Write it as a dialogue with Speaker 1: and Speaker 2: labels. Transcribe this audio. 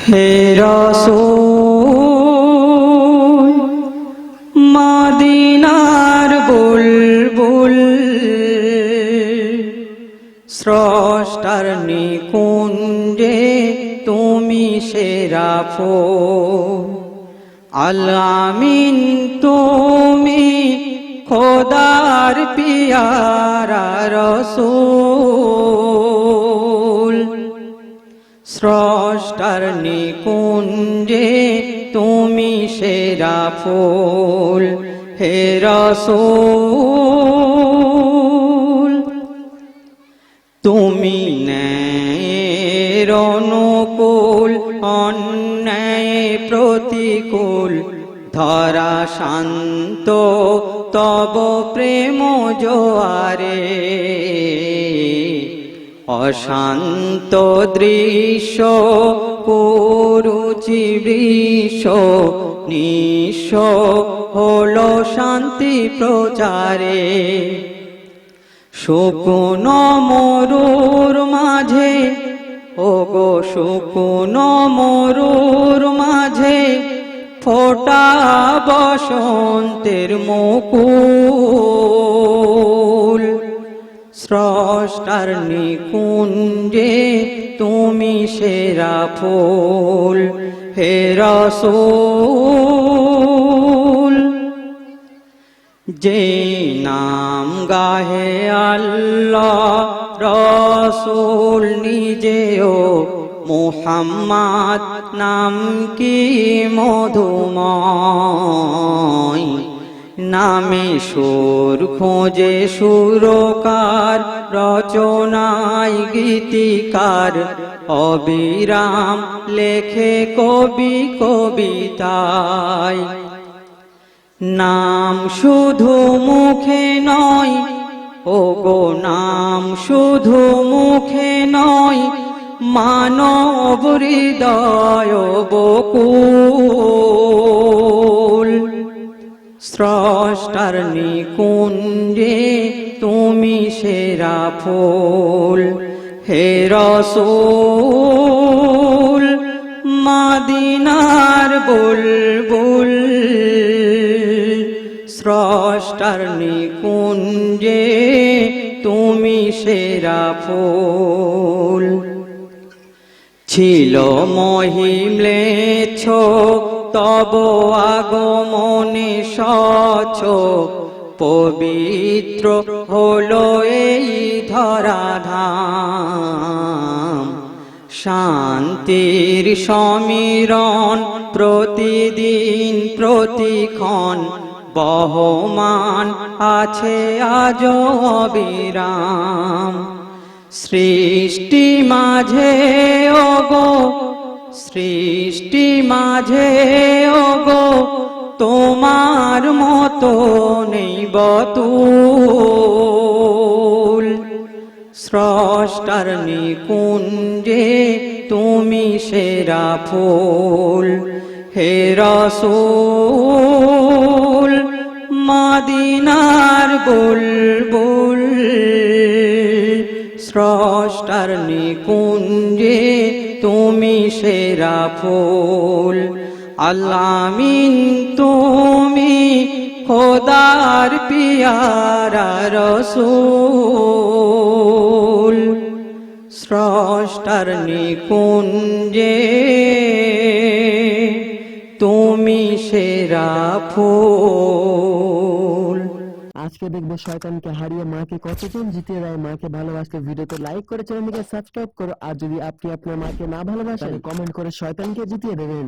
Speaker 1: হে রাসূল মদিনার বুলবুল স্রষ্টার নিকুঞ্জে তুমি সেরা ফুল আল আমিন তুমি খোদার পিয়ারা রাসূল স্রষ্টার নিকুঞ্জে তুমি সেরা ফুল হে রাসূল তুমি ন্যায়ের অনুকূল অন্যায় প্রতিকূল ধরা শান্ত তব প্রেম জোয়ারে অশান্ত দৃশ্য কুরুচি বৃষ নিঃস্ব হলো শান্তি প্রচারে শুকনো মরুর মাঝে ওগো শুকনো মরুর মাঝে ফোটা বসন্তের মুকুল স্রষ্টার নিকুঞ্জে তুমি সেরা ফুল হে রাসূল যে নাম গাহে আল্লাহ রাসূল নিজেও মুহাম্মদ নাম কি মধুময় নামে সুর খোঁজে সুরকার রচনায় গীতিকার অবিরাম লেখে কবি কবিতায় নাম শুধু মুখে নয় ওগো নাম শুধু মুখে নয় মানব হৃদয় বকুল স্রষ্টার নিকুঞ্জে তুমি সেরা ফুল হে রাসূল মদিনার বুলবুল স্রষ্টার নিকুঞ্জে তুমি সেরা ফুল ছিল মহিম্লেচ্ছ তব আগমনে স্বচ্ছ পবিত্র হলো এই ধরাধাম শান্তির সমীরণ প্রতিদিন প্রতিক্ষণ বহমান আছে আজ অবিরাম সৃষ্টি মাঝে ওগো সৃষ্টি মাঝে ওগো তোমার মতো নেই বতুল স্রষ্টার নিকুঞ্জে তুমি সেরা ফুল হে রাসূল মদিনার বুলবুল স্রষ্টার নিকুঞ্জে তুমি সেরা ফুল আল আমিন তুমি খোদার পিয়ারা রাসূল স্রষ্টার নিকুঞ্জে তুমি সেরা ফুল।
Speaker 2: আজকে দেখবো শয়তানকে হারিয়ে মাকে কতজন জিতিয়ে দেয়। মাকে ভালোবাসতে ভিডিওতে লাইক করে চ্যানেলটিকে সাবস্ক্রাইব করো, আর যদি আপনি আপনার মাকে না ভালোবাসেন কমেন্ট করে শয়তানকে জিতিয়ে দেবেন।